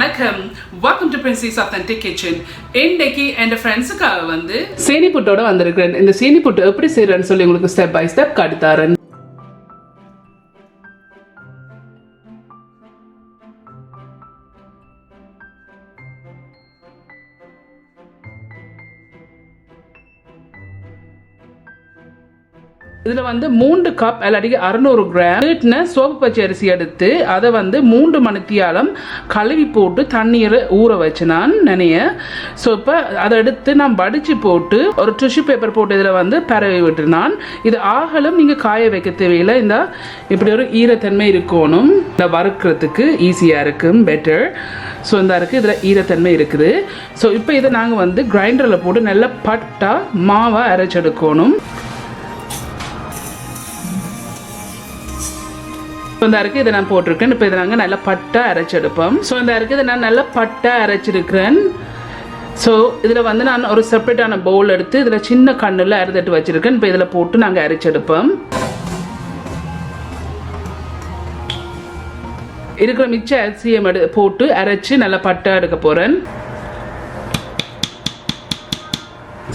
வணக்கம், welcome to Princy's Authentic Kitchen. இன்னைக்கு என் ஃப்ரெண்ட்ஸுக்காக வந்து சேனி புட்டோட வந்திருக்கிறேன். இந்த சேனி புட்டு எப்படி செய்யறேன்னு சொல்லி உங்களுக்கு ஸ்டெப் பை ஸ்டெப் காட்டித்தாரேன். இதில் வந்து 3 கப் இல்லாட்டி 600 கிராம் வீட்டின சோப்பு பச்சை அரிசி எடுத்து அதை வந்து 3 மணித்தியாலம் கழுவி போட்டு தண்ணீரை ஊற வச்சு நான் நினைய. ஸோ இப்போ அதை எடுத்து நான் வடித்து போட்டு ஒரு டிஷ்யூ பேப்பர் போட்டு இதில் வந்து பரவி விட்டுனான். இது ஆகலும் நீங்கள் காய வைக்க தேவையில்லை. இந்த இப்படி ஒரு ஈரத்தன்மை இருக்கணும். இந்த வறுக்கிறதுக்கு ஈஸியாக இருக்கும், பெட்டர். ஸோ இந்த இருக்குது இதில் ஈரத்தன்மை இருக்குது. ஸோ இப்போ இதை நாங்கள் வந்து கிரைண்டரில் போட்டு நல்லா பட்டா மாவை அரைச்செடுக்கணும். இந்த இருக்குது இதை நான் போட்டிருக்கேன். இப்போ இதை நாங்கள் நல்லா பட்டா அரைச்செடுப்போம். ஸோ இந்த இருக்குது இதை நான் நல்லா பட்டா அரைச்சிருக்கிறேன். ஸோ இதில் வந்து நான் ஒரு செப்பரேட்டான பவுல் எடுத்து இதில் சின்ன கண்ணில் அறுதட்டு வச்சுருக்கேன். இப்போ இதில் போட்டு நாங்கள் அரைச்செடுப்போம். இருக்கிற மிச்ச அரிசியை போட்டு அரைச்சி நல்லா பட்டா எடுக்க போகிறேன்.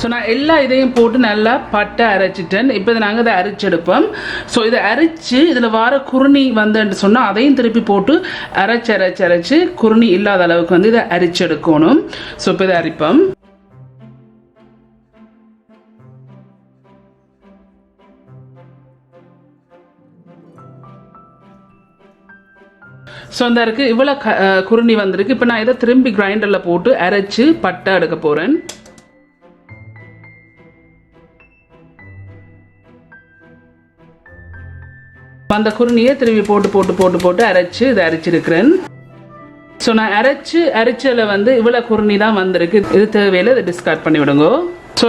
ஸோ நான் எல்லா இதையும் போட்டு நல்லா பட்டை அரைச்சிட்டேன். இப்போ இதை நாங்கள் இதை அரைச்செடுப்போம். ஸோ இதை அரைச்சி இதில் வர குருணி வந்துன்னு சொன்னால் அதையும் திருப்பி போட்டு அரைச்சி குருணி இல்லாத அளவுக்கு வந்து இதை அரைச்செடுக்கணும். ஸோ இப்போ இதை அரைப்போம். ஸோ அந்த இருக்குது இவ்வளோ குருணி வந்திருக்கு. இப்போ நான் இதை திரும்பி கிரைண்டரில் போட்டு அரைச்சி பட்டை எடுக்க போகிறேன். அந்த குருணியை திரும்பி போட்டு அரைச்சி இதை அரைச்சிருக்கிறேன். ஸோ நான் அரைச்சல வந்து இவ்வளோ குருணி தான் வந்திருக்கு. இது தேவையில்லை, இதை டிஸ்கார்ட் பண்ணி விடுங்க. ஸோ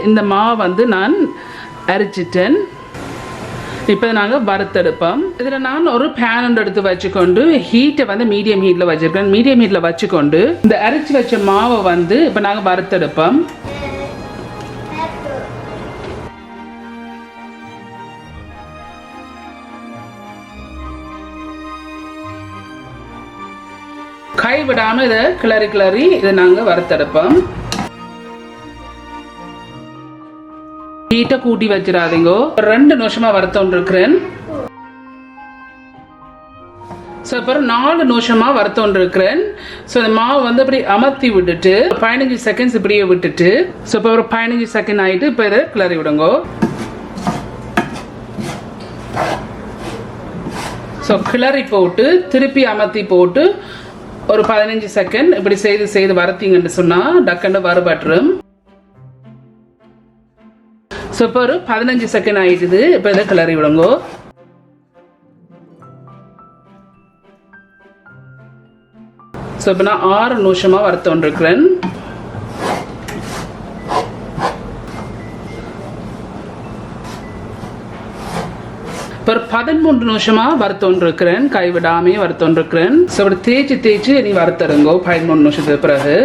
இந்த மாவு வந்து நான் அரைச்சிட்டேன். இப்போ நாங்கள் வறுத்தெடுப்போம். இதில் நான் ஒரு பேன் ஒன்று எடுத்து வச்சுக்கொண்டு ஹீட்டை வந்து மீடியம் ஹீட்டில் வச்சுருக்கேன். மீடியம் ஹீட்டில் வச்சுக்கொண்டு இந்த அரைச்சி வச்ச மாவை வந்து இப்போ நாங்கள் வறுத்தெடுப்போம். கை விடாமல் இதை கிளறி இதை நாங்கள் வறுத்தெடுப்போம். ஹீட்டை கூட்டி வச்சிடாதீங்க. 2 நிமிஷமா வறுத்தோன்றிருக்கிறேன். ஸோ அப்புறம் 4 நிமிஷமா வறுத்தோன்றிருக்கிறேன். ஸோ இந்த மாவு வந்து அப்படி அமர்த்தி விட்டுட்டு 15 செகண்ட்ஸ் இப்படியே விட்டுட்டு ஸோ இப்போ ஒரு 15 செகண்ட் ஆகிட்டு இப்போ இதை கிளறி விடுங்க. ஸோ கிளறி போட்டு திருப்பி அமர்த்தி போட்டு ஒரு 15 செகண்ட் இப்படி செய்து வறுத்தீங்கன்னு சொன்னால் டக்குன்னு வறுபட்டுரும். ஸோ இப்போ ஒரு 15 செகண்ட் ஆகிடுது. இப்போ இதை கிளறி விடுங்க. ஸோ இப்போ நான் 6 நிமிஷமாக வறுத்தோன்றிருக்கிறேன். இப்போ 13 நிமிஷமா வறுத்தோன்றிருக்கிறேன். கைவிடாமே வறுத்தோன்றிருக்கிறேன். ஸோ அப்படி தேய்ச்சி நீ வறுத்தருங்கோ 13 நிமிஷத்துக்கு பிறகு.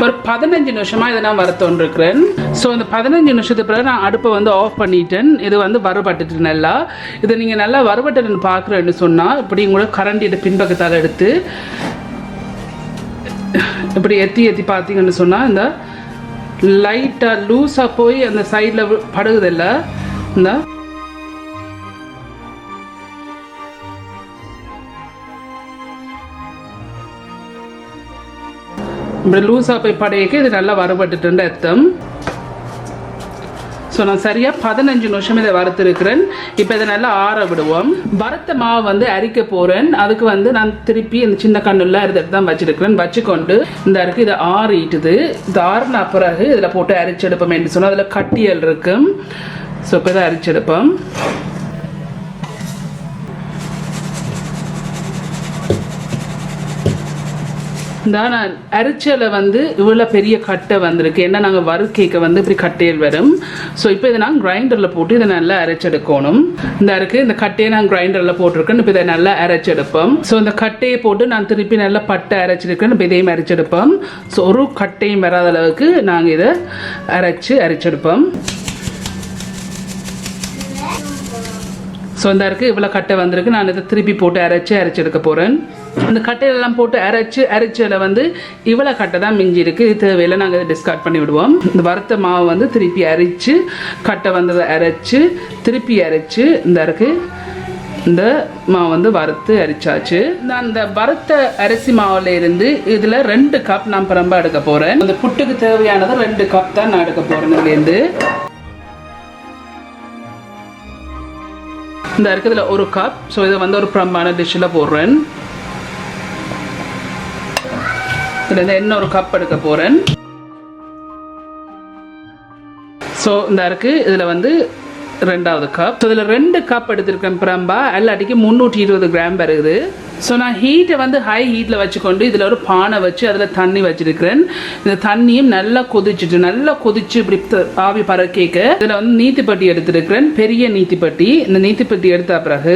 ஒரு 15 நிமிஷமா இதை நான் வறுத்தோன்றிருக்கிறேன். ஸோ இந்த 15 நிமிஷத்துக்கு பிறகு நான் அடுப்பை வந்து ஆஃப் பண்ணிட்டேன். இது வந்து வறுபட்டுட்டு நல்லா இதை நீங்கள் நல்லா வறுபட்டுன்னு பார்க்குறேன்னு சொன்னால் இப்படி உங்களோட கரண்டியோட பின்பக்கத்தால் எடுத்து இப்படி எத்தி பார்த்தீங்கன்னு சொன்னால் இந்த லைட்டாக லூஸாக போய் அந்த சைடில் படுகுதில்ல. இந்த இப்படி லூஸாக போய் படையக்கு இது நல்லா வறுபட்டுட்டு அர்த்தம். ஸோ நான் சரியாக 15 நிமிஷம் இதை வறுத்துருக்கிறேன். இப்போ இதை நல்லா ஆற விடுவோம். வறுத்த மாவு வந்து அரிக்க போகிறேன். அதுக்கு வந்து நான் திருப்பி இந்த சின்ன கண்ணுள்ள எடுத்து தான் வச்சுருக்கிறேன். வச்சுக்கொண்டு இந்த இருக்குது இதை ஆறிட்டுது. இது ஆறின பிறகு இதில் போட்டு அரிச்செடுப்போம் என்று சொன்னால் அதில் கட்டியல் இருக்கும். ஸோ இப்போ இதை அரிச்செடுப்போம். நான் அரிச்சலை வந்து இவ்வளோ பெரிய கட்டை வந்திருக்கு. ஏன்னா நாங்கள் வறுக்கைக்கு வந்து இப்படி கட்டையில் வரும். ஸோ இப்போ இதை நான் கிரைண்டரில் போட்டு இதை நல்லா அரைச்செடுக்கணும். இந்த கட்டையை நான் கிரைண்டரில் போட்டிருக்கேன். இப்போ இதை நல்லா அரைச்செடுப்போம். ஸோ இந்த கட்டையை போட்டு நான் திருப்பி நல்லா பட்டை அரைச்சிருக்கேன். இப்போ இதையும் அரைச்செடுப்போம். ஸோ ஒரு கட்டையும் வராத அளவுக்கு நாங்கள் இதை அரைச்செடுப்போம். ஸோ இந்த இருக்குது இவ்வளோ கட்டை வந்திருக்கு. நான் இதை திருப்பி போட்டு அரைச்சி எடுக்க போகிறேன். இந்த கட்டையிலெல்லாம் போட்டு அரைச்சில் வந்து இவ்வளோ கட்டை தான் மிஞ்சி இருக்குது. இது தேவையில்லை, நாங்கள் இதை டிஸ்கார்ட் பண்ணி விடுவோம். இந்த வறுத்த மாவு வந்து திருப்பி அரைச்சி கட்டை வந்ததை அரைச்சி திருப்பி அரைச்சி இந்த இருக்குது இந்த மாவு வந்து வறுத்து அரைச்சாச்சு. நான் இந்த வறுத்த அரிசி மாவுல இருந்து இதில் 2 கப் நான் பரம்பா எடுக்க போகிறேன். இந்த புட்டுக்கு தேவையானது 2 கப் தான் நான் எடுக்க போகிறேன். இதுலேருந்து இந்த இருக்கிறதுல 1 கப். ஸோ இதை வந்து ஒரு பிரம்பான டிஷ்ஷில் போடுறேன். இதில் இன்னும் 1 கப் எடுக்க போகிறேன். ஸோ இந்த இருக்குது இதில் வந்து 2வது கப். ஸோ இதில் 2 கப் எடுத்துருக்கேன் பிரம்பா. எல்லாட்டிக்கு 320 கிராம் வருது. ஸோ நான் ஹீட்டை வந்து ஹை ஹீட்டில் வச்சுக்கொண்டு இதில் ஒரு பானை வச்சு அதில் தண்ணி வச்சுருக்கிறேன். இந்த தண்ணியும் நல்லா கொதிச்சு இப்படி ஆவி பறக்க இதில் வந்து நீத்திப்பட்டி எடுத்துருக்கிறேன், பெரிய நீத்திப்பட்டி. இந்த நீத்திப்பட்டி எடுத்த பிறகு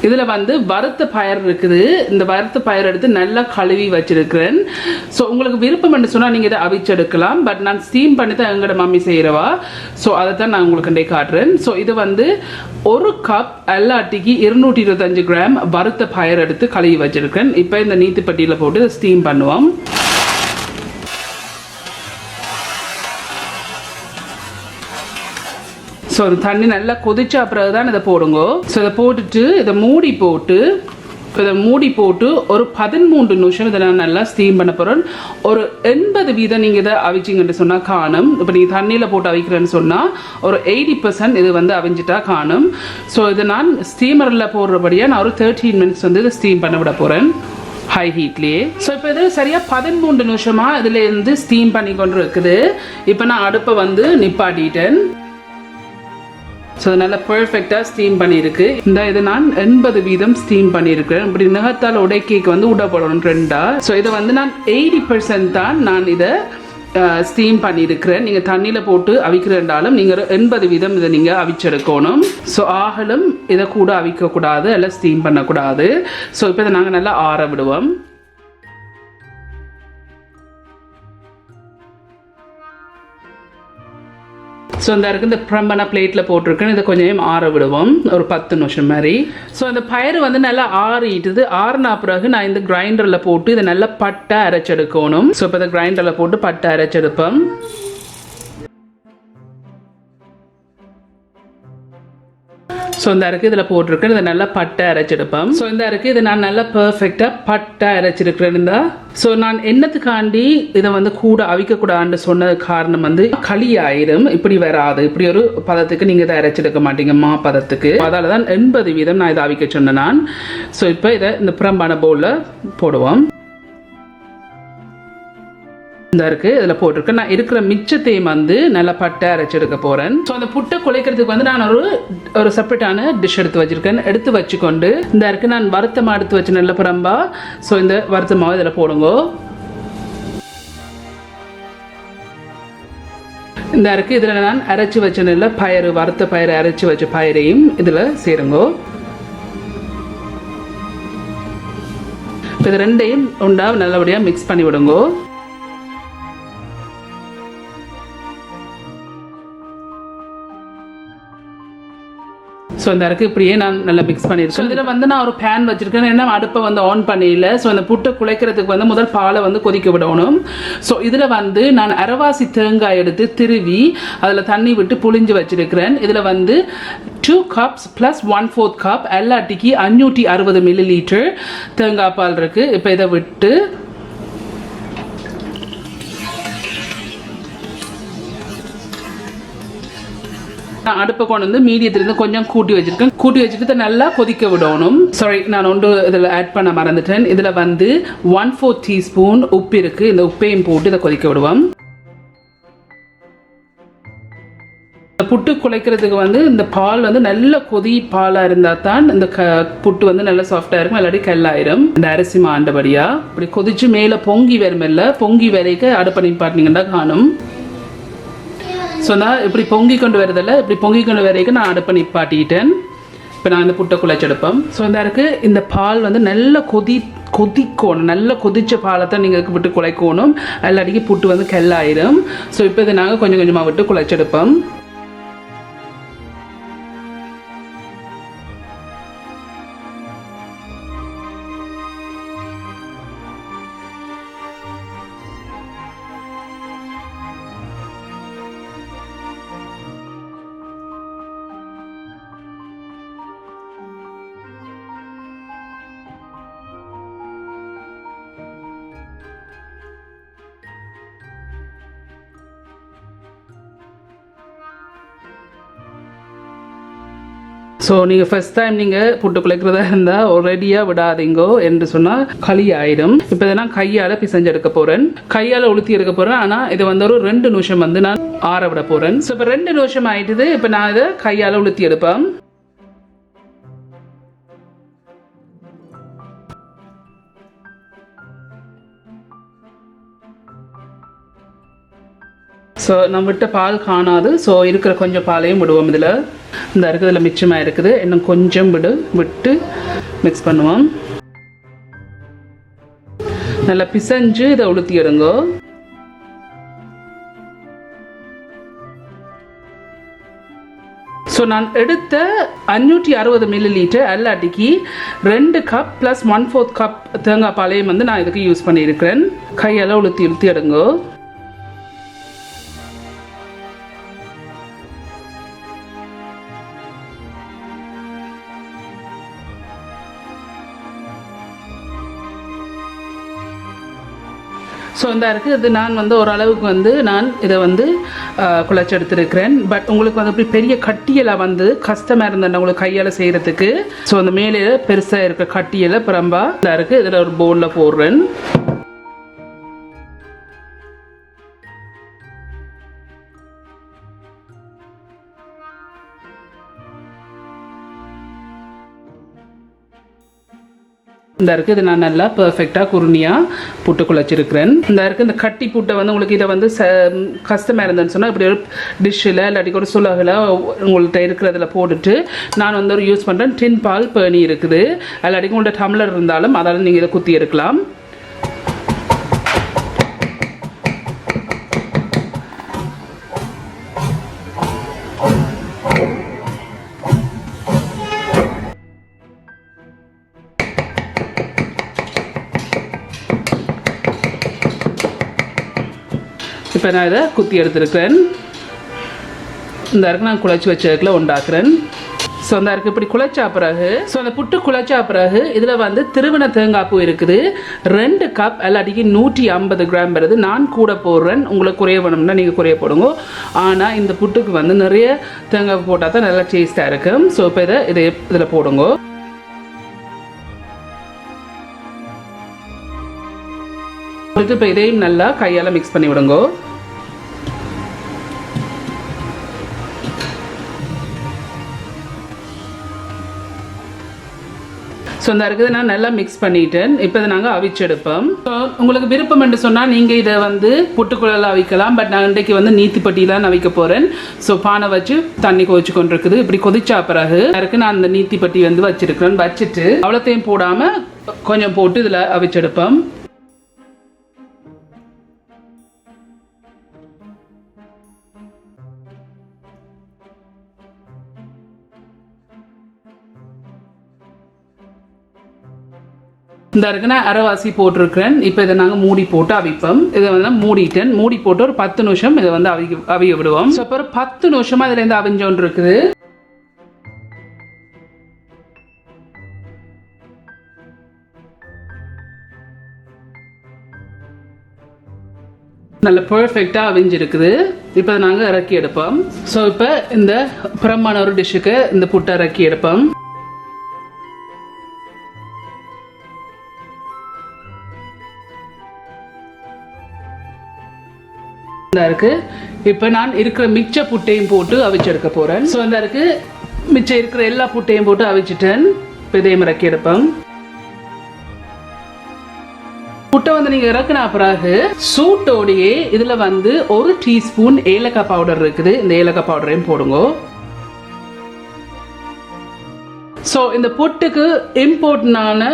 இதில் வந்து வறுத்த பயிர் இருக்குது. இந்த வறுத்த பயிர் எடுத்து நல்லா கழுவி வச்சிருக்கிறேன். ஸோ உங்களுக்கு விருப்பம் என்று சொன்னால் நீங்கள் இதை அவிச்செடுக்கலாம். பட் நான் ஸ்டீம் பண்ணி தான் எங்களோட மம்மி செய்கிறவா. ஸோ அதை தான் நான் உங்களுக்கு இன்றைக்கு காட்டுறேன். ஸோ இது வந்து 1 கப் எல்லாட்டிக்கு 225 கிராம் வறுத்த பயிர் எடுத்து கழுவி வச்சிருக்கேன். இப்போ இந்த நீத்திப்பட்டியில் போட்டு ஸ்டீம் பண்ணுவோம். ஸோ அது தண்ணி நல்லா கொதிச்ச பிறகு தான் இதை போடுங்க. ஸோ இதை போட்டுட்டு இதை மூடி போட்டு ஒரு 13 நிமிஷம் இதை நான் நல்லா ஸ்டீம் பண்ண போகிறேன். ஒரு 80% நீங்கள் இதை அவிச்சிங்கன்னு சொன்னால் காணும். இப்போ நீங்கள் தண்ணியில் போட்டு அவிக்கிறேன்னு சொன்னால் ஒரு 80% இது வந்து அவிஞ்சிட்டா காணும். ஸோ இதை நான் ஸ்டீமரில் போடுறபடியாக நான் ஒரு 13 மினிட்ஸ் வந்து இதை ஸ்டீம் பண்ண விட போகிறேன் ஹை ஹீட்லேயே. ஸோ இப்போ இது சரியாக 13 நிமிஷமாக இதில் இருந்து ஸ்டீம் பண்ணி கொண்டு இருக்குது. இப்போ நான் அடுப்பை வந்து நிப்பாட்டிட்டேன். ஸோ நல்லா பர்ஃபெக்டாக ஸ்டீம் பண்ணியிருக்கு. இதை நான் 80% ஸ்டீம் பண்ணியிருக்கிறேன். இப்படி நகத்தால் உடைக்கைக்கு வந்து விடப்படணும் 2ஆ. ஸோ இதை வந்து நான் 80% தான் நான் இதை ஸ்டீம் பண்ணியிருக்கிறேன். நீங்கள் தண்ணியில் போட்டு அவிக்கிறேன்டாலும் நீங்கள் 80% இதை நீங்கள் அவிச்செடுக்கணும். ஸோ ஆகலும் இதை கூட அவிக்கக்கூடாது, எல்லாம் ஸ்டீம் பண்ணக்கூடாது. ஸோ இப்போ இதை நாங்கள் நல்லா ஆற விடுவோம். ஸோ இந்த இருக்குது இந்த பிரம்பனை பிளேட்டில் போட்டிருக்கேன். இதை கொஞ்சம் ஆற விடுவோம் ஒரு 10 நிமிஷம் மாதிரி. ஸோ அந்த பயிர் வந்து நல்லா ஆறிட்டுது. ஆறினா பிறகு நான் இந்த கிரைண்டரில் போட்டு இதை நல்லா பட்டை அரைச்செடுக்கணும். ஸோ இப்போ இந்த கிரைண்டரில் போட்டு பட்டை அரைச்செடுப்போம். ஸோ இந்த இருக்குது இதில் போட்டிருக்கேன். இதை நல்லா பட்டை அரைச்செடுப்பேன். ஸோ இந்த இருக்குது இதை நான் நல்லா பர்ஃபெக்டாக பட்டை அரைச்சிருக்கிறேன். ஸோ நான் என்னத்துக்காண்டி இதை வந்து கூட அவிக்கக்கூடாதுன்னு சொன்னது காரணம் வந்து களி ஆயிரும், இப்படி வராது. இப்படி ஒரு பதத்துக்கு நீங்கள் இதை அரைச்செடுக்க மாட்டீங்க மா பதத்துக்கு. அதால தான் 80% நான் இதை அவிக்க சொன்னேன் நான். ஸோ இப்போ இதை இந்த பிரம்பான பவுலில் போடுவோம். இந்த இருக்கு இதில் போட்டிருக்கேன். நான் இருக்கிற மிச்சத்தையும் வந்து நல்லா பட்டை அரைச்செடுக்க போகிறேன். ஸோ அந்த புட்டை குழைக்கிறதுக்கு வந்து நான் ஒரு செப்பரேட்டான டிஷ் எடுத்து வச்சிருக்கேன். எடுத்து வச்சுக்கொண்டு இந்த இருக்கு நான் வருத்தமாக எடுத்து வச்சு நல்ல பிரம்பா. ஸோ இந்த வருத்த மாவு இதில் போடுங்க. இந்த இருக்கு இதில் நான் அரைச்சி வச்ச நல்ல பயிறு, வறுத்த பயிறு அரைச்சி வச்ச பயிரையும் இதில் சேருங்க. இது 2ஐயும் உண்டா நல்லபடியாக மிக்ஸ் பண்ணி விடுங்க. ஸோ இந்த இருக்கு இப்படியே நான் நல்லா மிக்ஸ் பண்ணியிருக்கேன். இதில் வந்து நான் ஒரு பேன் வச்சிருக்கேன். ஏன்னா அடுப்பை வந்து ஆன் பண்ணிடல. ஸோ அந்த புட்டை குழைக்கிறதுக்கு வந்து முதல் பாலை வந்து கொதிக்க விடணும். ஸோ இதில் வந்து நான் அரைவாசி தேங்காய் எடுத்து திருவி அதில் தண்ணி விட்டு புளிஞ்சு வச்சிருக்கிறேன். இதில் வந்து 2 கப்ஸ் ப்ளஸ் 1/4 கப் எல்லாட்டிக்கு 560 ml தேங்காய் பால் இருக்குது. இப்போ இதை விட்டு நான் அடுப்பை கொண்டு வந்து மீடியத்திலிருந்து கொஞ்சம் கூட்டி வச்சுட்டு நல்லா கொதிக்க விடணும். சாரி, நான் ஒன்று இதில் ஆட் பண்ண மறந்துட்டேன். இதில் வந்து 1/4 டீஸ்பூன் உப்பு இருக்குது. இந்த உப்பையும் போட்டு இதை கொதிக்க விடுவோம். புட்டு குழைக்கிறதுக்கு வந்து இந்த பால் வந்து நல்ல கொதி பாலாக இருந்தால் தான் இந்த புட்டு வந்து நல்லா சாஃப்டாக இருக்கும், இல்லாட்டி கல்லாயிரும். இந்த அரிசி மாண்டபடியாக இப்படி கொதிச்சு மேலே பொங்கி வரும். இல்லை பொங்கி வரைக்கும் அடுப்பை நிப்பாட்டினீங்கன்னா காணும். ஸோ நான் இப்படி பொங்கி கொண்டு வரதில்லை, இப்படி பொங்கி கொண்டு வரைக்கும் நான் அடுப்பை நிப்பாட்டிட்டேன். இப்போ நான் இந்த புட்டை குழைச்செடுப்பேன். ஸோ இந்த இருக்குது இந்த பால் வந்து நல்ல கொதிக்கணும். நல்ல கொதிச்ச பாலை தான் நீங்கள் விட்டு குழைக்கணும், எல்லாடிக்கு புட்டு வந்து கல்லாயிரும். ஸோ இப்போ இதை நாங்கள் கொஞ்சம் கொஞ்சமாக விட்டு குழைச்செடுப்போம். ஸோ நீங்கள் ஃபர்ஸ்ட் டைம் நீங்கள் புட்டு குழைக்கிறதா இருந்தால் ரெடியாக விடாதீங்கோ என்று சொன்னால் களி ஆயிடும். இப்போ இதை நான் கையால் பிசைஞ்சு எடுக்க போகிறேன், கையால் உளுத்தி எடுக்க போகிறேன். ஆனால் இது வந்து ஒரு 2 நிமிஷம் வந்து நான் ஆற விட போகிறேன். ஸோ இப்போ 2 நிமிஷம் ஆயிட்டுது. இப்போ நான் இதை கையால் உளுத்தி எடுப்பேன். ஸோ நம்ம விட்ட பால் காணாது. ஸோ இருக்கிற கொஞ்சம் பாலையும் விடுவோம். இதில் இந்த இருக்கிறதுல மிச்சமாக இருக்குது, இன்னும் கொஞ்சம் விட்டு மிக்ஸ் பண்ணுவோம். நல்லா பிசைஞ்சு இதை உளுத்தி எடுங்கோ. ஸோ நான் எடுத்த 560 ml அல்லாட்டிக்கு 2 கப் ப்ளஸ் 1/4 கப் தேங்காய் பாலையும் வந்து நான் இதுக்கு யூஸ் பண்ணியிருக்கிறேன். கையெல்லாம் உளுத்தி எடுங்கோ. ஸோ இந்த இருக்குது இது நான் வந்து ஓரளவுக்கு வந்து நான் இதை வந்து குழைச்சி எடுத்துருக்கிறேன். பட் உங்களுக்கு வந்து அப்படி பெரிய கட்டியெல்லாம் வந்து கஷ்டமாக இருந்தேன் உங்களுக்கு கையால் செய்கிறதுக்கு. ஸோ அந்த மேலே பெருசாக இருக்க கட்டியெல்லாம் பிரம்பா இதாக இருக்குது. இதில் ஒரு பவுலில் போடுறேன். இந்த இருக்குது இது நான் நல்லா பர்ஃபெக்டாக குருணியாக புட்டு குழைச்சிருக்கிறேன். இந்த இருக்குது இந்த கட்டி புட்டை வந்து உங்களுக்கு இதை வந்து கஷ்டமாக இருந்தேன்னு சொன்னால் இப்படி ஒரு டிஷ்ஷில் இல்லாட்டி ஒரு சுலகில் உங்கள்கிட்ட இருக்கிறதில் போட்டுட்டு நான் வந்து ஒரு யூஸ் பண்ணுறேன். டின் பால் பேணி இருக்குது, இல்லாட்டி உங்கள்கிட்ட டம்ளர் இருந்தாலும் அதால் நீங்கள் இதை குத்தி எடுக்கலாம். இப்போ நான் இதை குத்தி எடுத்துருக்கிறேன். இந்த இருக்கு நான் குழைச்சி வச்சதுக்குள்ள உண்டாக்குறேன். ஸோ அந்த இருக்கு இப்படி குழைச்சா பிறகு ஸோ அந்த புட்டு குழைச்சா பிறகு இதில் வந்து திருவண்ண தேங்காய் பூ இருக்குது 2 கப் எல்லாட்டிக்கு 150 கிராம் வருது. நான் கூட போடுறேன், உங்களுக்கு குறைய வேணும்னா நீங்கள் குறைய போடுங்க. ஆனால் இந்த புட்டுக்கு வந்து நிறைய தேங்காய் பூ போட்டால் தான் நல்லா டேஸ்ட்டாக இருக்கும். ஸோ இப்போ இதில் போடுங்க. இப்போ இதையும் நல்லா கையால் மிக்ஸ் பண்ணி விடுங்க. ஸோ இந்த இருக்குது நான் நல்லா மிக்ஸ் பண்ணிட்டேன். இப்போ இதை நாங்கள் அவிச்செடுப்போம். ஸோ உங்களுக்கு விருப்பம் என்று சொன்னால் நீங்கள் இதை வந்து புட்டுக்குழல் அவிக்கலாம். பட் நான் இன்றைக்கு வந்து நீத்திப்பட்டி தான் அவிக்க போகிறேன். ஸோ பானை வச்சு தண்ணி கொதிச்சு கொண்டு இருக்குது. இப்படி கொதிச்சா பிறகு இருக்கு நான் அந்த நீத்திப்பட்டி வந்து வச்சிருக்கிறேன். வச்சுட்டு அவ்வளோத்தையும் போடாமல் கொஞ்சம் போட்டு இதில் அவிச்செடுப்போம். இந்த இருக்கு நான் அரைவாசி போட்டிருக்கிறேன். இப்போ இதை நாங்கள் மூடி போட்டு அவிப்போம். இதை வந்து மூடிட்டேன். மூடி போட்டு ஒரு 10 நிமிஷம் இதை வந்து அவிய விடுவோம். ஸோ இப்போ ஒரு 10 நிமிஷமாக இதுலேருந்து அவிஞ்சோன்னு இருக்குது. நல்ல பர்ஃபெக்டாக அவிஞ்சிருக்குது. இப்போ நாங்கள் இறக்கி எடுப்போம். ஸோ இப்போ இந்த புறமான ஒரு டிஷ்ஷுக்கு இந்த புட்டை இறக்கி எடுப்போம். இருக்கு இப்போ நான் இருக்கிற மிச்ச புட்டையும் போட்டு அவிச்செடுக்க போறேன். ஸோ இந்த இருக்கு மிச்சம் இருக்கிற எல்லா புட்டையும் போட்டு அவிச்சிட்டேன். இப்போ இதையும் இறக்கி எடுப்போம். புட்டை வந்து நீங்க இறக்குன பிறகு சூட்டோடையே இதுல வந்து 1 டீஸ்பூன் ஏலக்காய் பவுடர் இருக்குது. இந்த ஏலக்காய் பவுடரையும் போடுங்க. ஸோ இந்த புட்டுக்கு இம்போர்ட்னான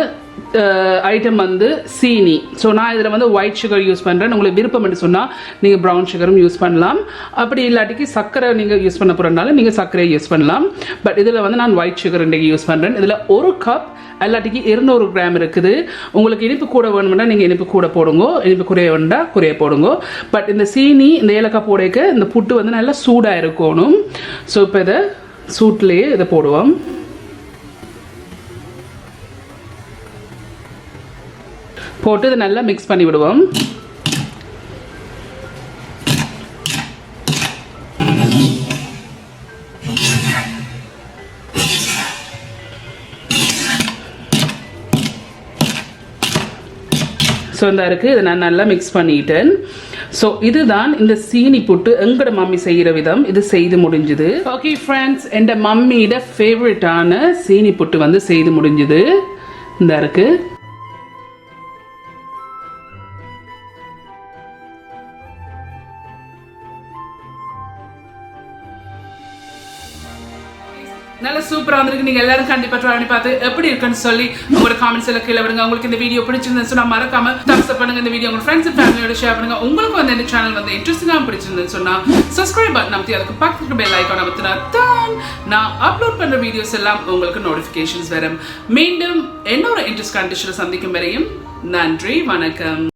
ஐட்டம் வந்து சீனி. ஸோ நான் இதில் வந்து ஒயிட் சுகர் யூஸ் பண்ணுறேன். உங்களுக்கு விருப்பம் என்று சொன்னால் நீங்கள் ப்ரௌன் சுகரும் யூஸ் பண்ணலாம். அப்படி இல்லாட்டிக்கு சர்க்கரை நீங்கள் யூஸ் பண்ண போகிறனால நீங்கள் சர்க்கரையை யூஸ் பண்ணலாம். பட் இதில் வந்து நான் ஒயிட் சுகர் இன்றைக்கி யூஸ் பண்ணுறேன். இதில் 1 கப் எல்லாட்டிக்கு 200 கிராம் இருக்குது. உங்களுக்கு இனிப்பு கூட வேணும்னா நீங்கள் இனிப்பு கூட போடுங்க, இனிப்பு குறைய வேண்டாம் குறைய போடுங்க. பட் இந்த சீனி இந்த ஏலக்காய் போடைக்க இந்த புட்டு வந்து நல்லா சூடாக இருக்கணும். ஸோ இப்போ இதை சூட்லேயே இதை போடுவோம். போட்டு இதை நல்லா மிக்ஸ் பண்ணி விடுவோம். ஸோ இந்த இருக்குது இதை நான் நல்லா மிக்ஸ் பண்ணிட்டேன். ஸோ இதுதான் இந்த சீனி புட்டு எங்களோட மம்மி செய்கிற விதம். இது செய்து முடிஞ்சுது. ஓகே ஃப்ரெண்ட்ஸ், என் மம்மியோட ஃபேவரட்டான சீனி புட்டு வந்து செய்து முடிஞ்சுது. இந்த இருக்குது. நல்ல சூப்பரா வந்திருக்கு. நீங்க எல்லாரும் கண்டிப்பா ட்ரை பண்ணி பார்த்து எப்படி இருக்குன்னு சொல்லி உங்களோட காமெண்ட்ஸ் எல்லாம் கீழே விடுங்க. உங்களுக்கு இந்த வீடியோ பிடிச்சிருந்ததுன்னு சொன்னா மறக்காம தம்ஸ் அப் பண்ணுங்க. இந்த வீடியோ உங்க ஃப்ரெண்ட்ஸ் அண்ட் ஃபேமிலியோட ஷேர் பண்ணுங்க. உங்களுக்கு வந்து இந்த சேனல் வந்து இன்ட்ரெஸ்டிங்கா பிடிச்சிருந்ததுன்னு சொன்னா சப்ஸ்கிரைப் பட்டன் அமுத்தி அதுக்கு பக்கத்துல பெல் ஐகான் அமுத்தினா தான் நான் அப்லோட் பண்ற வீடியோஸ் எல்லாம் உங்களுக்கு நோட்டிபிகேஷன்ஸ் வரும். மீண்டும் இன்னொரு இன்ட்ரெஸ்ட் கண்டிஷனை சந்திக்கும் வரையும் நன்றி, வணக்கம்.